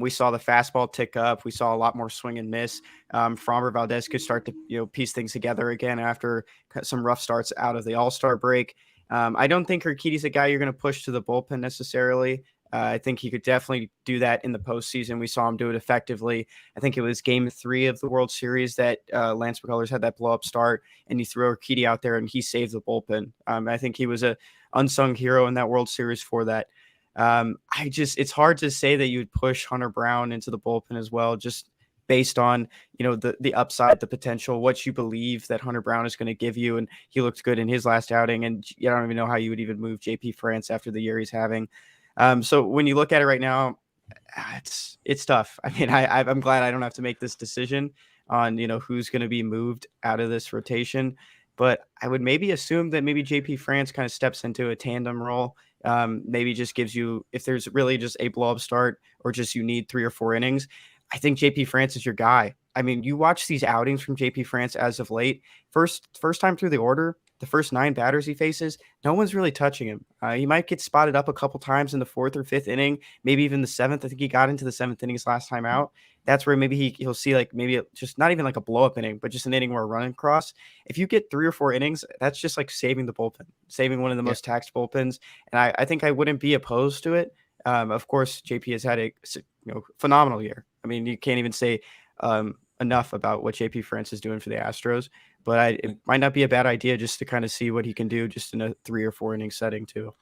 we saw the fastball tick up. We saw a lot more swing and miss. Framber Valdez could start to piece things together again after some rough starts out of the All-Star break. I don't think Urquidy's a guy you're going to push to the bullpen necessarily. I think he could definitely do that in the postseason. We saw him do it effectively. I think it was game 3 of the World Series that Lance McCullers had that blow-up start, and he threw Urquidy out there, and he saved the bullpen. I think he was a unsung hero in that World Series for that. It's hard to say that you would push Hunter Brown into the bullpen as well, just based on, the upside, the potential, what you believe that Hunter Brown is going to give you. And he looked good in his last outing, and I don't even know how you would even move JP France after the year he's having. So when you look at it right now, it's tough. I mean, I'm glad I don't have to make this decision on, who's going to be moved out of this rotation, but I would maybe assume that maybe JP France kind of steps into a tandem role. Maybe just gives you, if there's really just a blow up start or just you need 3 or 4 innings, I think JP France is your guy. I mean, you watch these outings from JP France as of late, first time through the order, the first 9 batters he faces, no one's really touching him. He might get spotted up a couple times in the 4th or 5th inning, maybe even the 7th. I think he got into the 7th inning his last time out. That's where maybe he'll see maybe just not even like a blow up inning, but just an inning where a run across. If you get 3 or 4 innings, that's just like saving the bullpen, saving one of the most taxed bullpens. And I think I wouldn't be opposed to it. Of course, JP has had a phenomenal year. I mean, you can't even say enough about what JP France is doing for the Astros, but it might not be a bad idea just to kind of see what he can do just in a 3 or 4 inning setting too.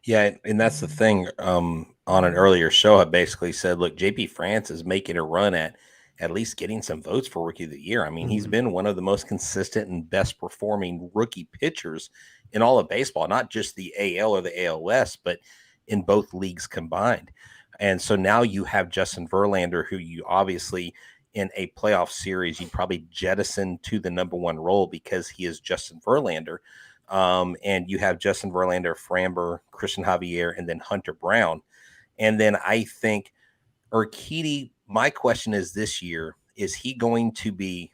Yeah, and that's the thing. On an earlier show, I basically said, look, JP France is making a run at at least getting some votes for Rookie of the Year. I mean, he's been one of the most consistent and best performing rookie pitchers in all of baseball, not just the AL or the ALS, but in both leagues combined. And so now you have Justin Verlander, who you obviously in a playoff series, you'd probably jettison to the number one role because he is Justin Verlander. And you have Justin Verlander, Framber, Christian Javier, and then Hunter Brown. And then I think Urquidy, my question is this year, is he going to be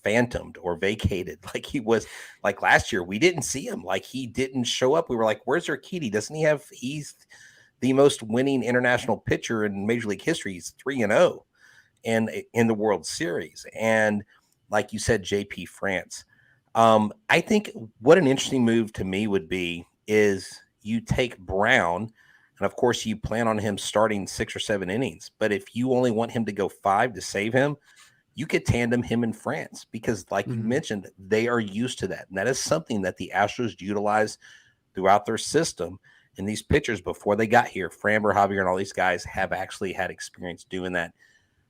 phantomed or vacated like he was like last year? We didn't see him. Like he didn't show up. We were like, where's Urquidy? Doesn't he have, he's the most winning international pitcher in Major League history. He's 3-0 in the World Series. And like you said, JP France. I think what an interesting move to me would be is you take Brown, and of course you plan on him starting 6 or 7 innings. But if you only want him to go 5 to save him, you could tandem him in France because, like you mentioned, they are used to that. And that is something that the Astros utilize throughout their system. And these pitchers, before they got here, Framber, Javier, and all these guys have actually had experience doing that.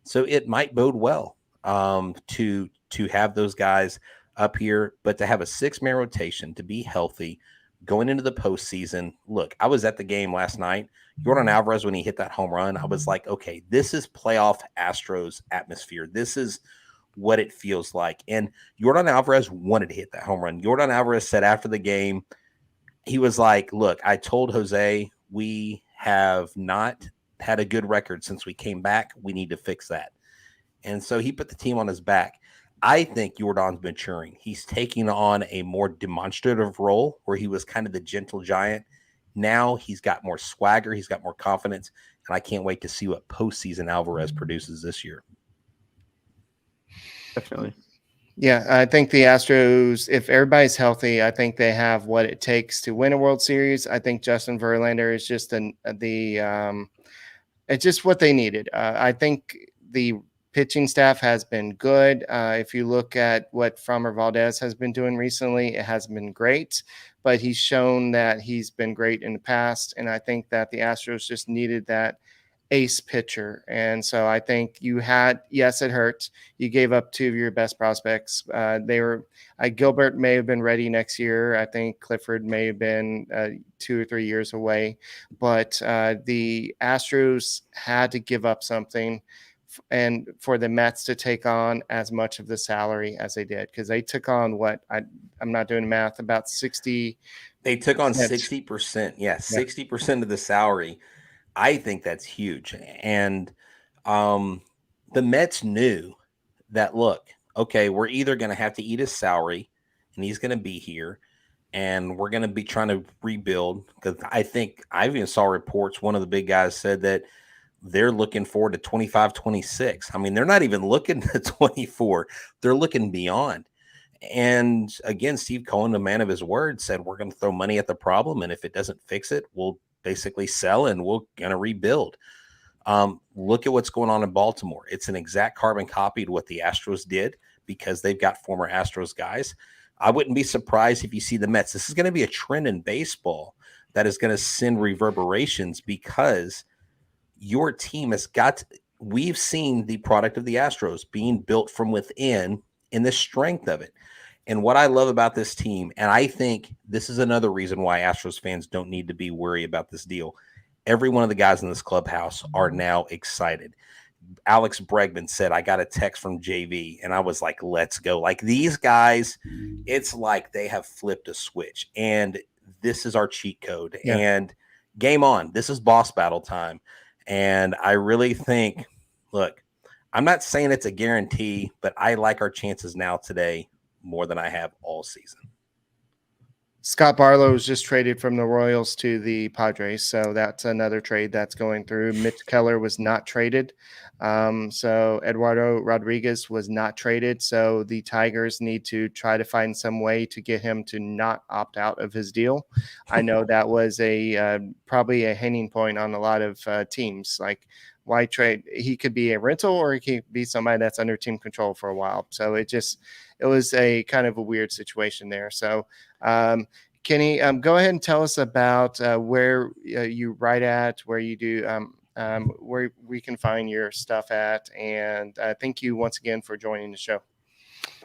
So it might bode well to have those guys up here, but to have a 6-man rotation, to be healthy going into the postseason. Look, I was at the game last night. Yordan Alvarez, when he hit that home run, I was like, okay, this is playoff Astros atmosphere. This is what it feels like. And Yordan Alvarez wanted to hit that home run. Yordan Alvarez said after the game, he was like, look, I told Jose we have not had a good record since we came back. We need to fix that. And so he put the team on his back. I think Yordan's maturing. He's taking on a more demonstrative role where he was kind of the gentle giant. Now he's got more swagger. He's got more confidence. And I can't wait to see what postseason Alvarez produces this year. Definitely. Yeah, I think the Astros, if everybody's healthy, I think they have what it takes to win a World Series. I think Justin Verlander is just it's just what they needed. I think the pitching staff has been good. If you look at what Framber Valdez has been doing recently, it has been great, but he's shown that he's been great in the past. And I think that the Astros just needed that ace pitcher. And so I think you had, yes, it hurt. You gave up 2 of your best prospects. Gilbert may have been ready next year. I think Clifford may have been 2 or 3 years away, but the Astros had to give up something and for the Mets to take on as much of the salary as they did, because they took on I'm not doing math, about 60. They took on 60%. Yeah, 60% of the salary. I think that's huge. And the Mets knew that, look, okay, we're either going to have to eat his salary and he's going to be here and we're going to be trying to rebuild. Because I think I even saw reports. One of the big guys said that they're looking forward to 25, 26. I mean, they're not even looking at 24. They're looking beyond. And again, Steve Cohen, the man of his word, said, we're going to throw money at the problem. And if it doesn't fix it, we'll basically sell and we're going to rebuild. Look at what's going on in Baltimore. It's an exact carbon copy to what the Astros did because they've got former Astros guys. I wouldn't be surprised if you see the Mets. This is going to be a trend in baseball that is going to send reverberations because your team has got, we've seen the product of the Astros being built from within and the strength of it. And what I love about this team, and I think this is another reason why Astros fans don't need to be worried about this deal. Every one of the guys in this clubhouse are now excited. Alex Bregman said, I got a text from JV, and I was like, let's go. Like these guys, it's like they have flipped a switch, and this is our cheat code. Yeah. And game on. This is boss battle time. And I really think, look, I'm not saying it's a guarantee, but I like our chances now today more than I have all season. Scott Barlow was just traded from the Royals to the Padres, so that's another trade that's going through. Mitch Keller was not traded. So Eduardo Rodriguez was not traded, so the Tigers need to try to find some way to get him to not opt out of his deal. I know that was probably a hanging point on a lot of teams. Like, why trade? He could be a rental or he could be somebody that's under team control for a while. So it was a kind of a weird situation there. So Kenny, go ahead and tell us about where you write at, where you do. where we can find your stuff at. And thank you once again for joining the show.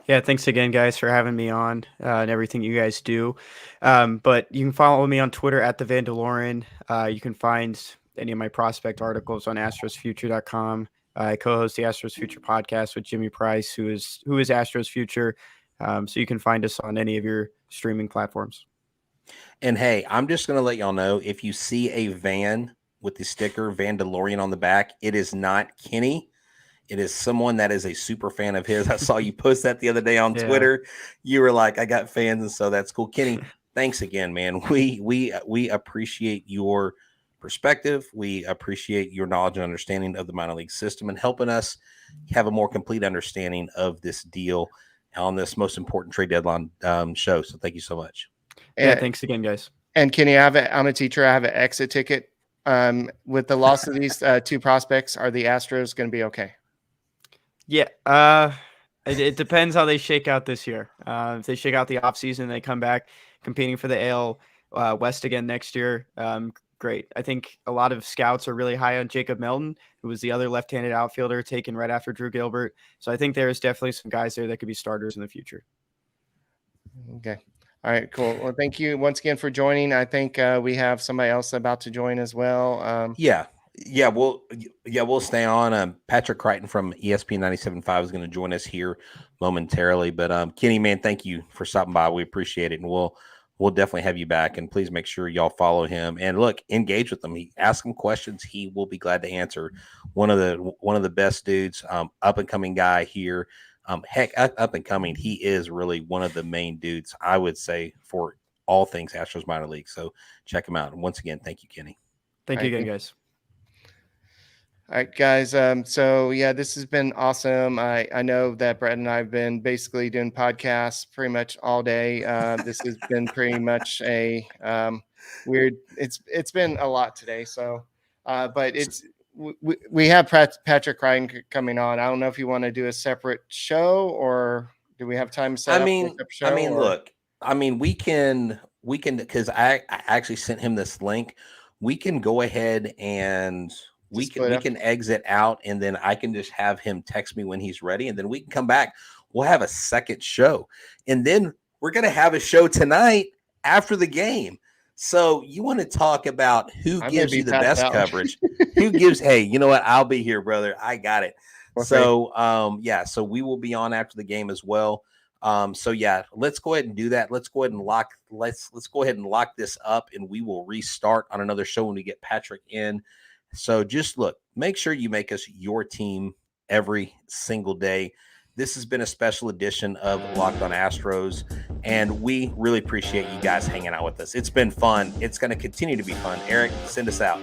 Yeah, thanks again, guys, for having me on and everything you guys do. But you can follow me on Twitter at the Vandeloren. You can find any of my prospect articles on astrosfuture.com. I co-host the Astros Future podcast with Jimmy Price, who is Astros Future. So you can find us on any of your streaming platforms. And hey, I'm just going to let y'all know, if you see a van with the sticker Vandeloren on the back, it is not Kenny. It is someone that is a super fan of his. I saw you post that the other day on Twitter. You were like, I got fans, and so that's cool. Kenny, thanks again, man. We appreciate your perspective. We appreciate your knowledge and understanding of the minor league system and helping us have a more complete understanding of this deal on this most important trade deadline show. So thank you so much. Yeah, thanks again, guys. And Kenny, I'm a teacher. I have an exit ticket. With the loss of these two prospects, are the Astros going to be okay? Yeah, it depends how they shake out this year. If they shake out the offseason, they come back competing for the AL West again next year. Great. I think a lot of scouts are really high on Jacob Melton, who was the other left-handed outfielder taken right after Drew Gilbert. So I think there's definitely some guys there that could be starters in the future. Okay. All right, cool. Well, thank you once again for joining. I think we have somebody else about to join as well. We'll stay on. Patrick Crichton from ESPN 97.5 is going to join us here momentarily. But Kenny, man, thank you for stopping by. We appreciate it, and we'll definitely have you back. And please make sure y'all follow him and engage with him. Ask him questions. He will be glad to answer. One of the best dudes, up and coming guy here. Up and coming. He is really one of the main dudes, I would say, for all things Astros minor league. So check him out. And once again, thank you, Kenny. Thank you again, guys. All right, guys. So yeah, this has been awesome. I know that Brett and I have been basically doing podcasts pretty much all day. This has been pretty much a weird. It's been a lot today. So, but we have Patrick Crichton coming on. I don't know if you want to do a separate show, or do we have time to set up a separate show? We can because I actually sent him this link. We can go ahead and we can exit out, and then I can just have him text me when he's ready, and then we can come back. We'll have a second show, and then we're gonna have a show tonight after the game. So you want to talk about who gives you the best coverage? Who gives? Hey, you know what? I'll be here, brother. I got it. Okay. So so we will be on after the game as well. So yeah, let's go ahead and do that. Let's go ahead and let's go ahead and lock this up, and we will restart on another show when we get Patrick in. So just make sure you make us your team every single day. This has been a special edition of Locked On Astros, and we really appreciate you guys hanging out with us. It's been fun. It's going to continue to be fun. Eric, send us out.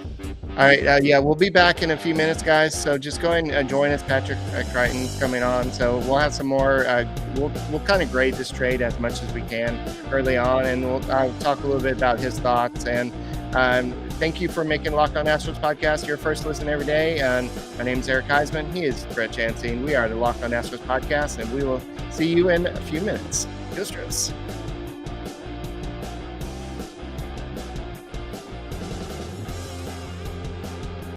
All right. We'll be back in a few minutes, guys. So just go ahead and join us. Patrick Crichton's coming on. So we'll have some more. We'll kind of grade this trade as much as we can early on, and we'll talk a little bit about his thoughts. And thank you for making Locked On Astros podcast your first listen every day. And my name is Eric Huysman. He is Brett Chancey, and we are the Locked On Astros podcast. And we will see you in a few minutes. Go Astros.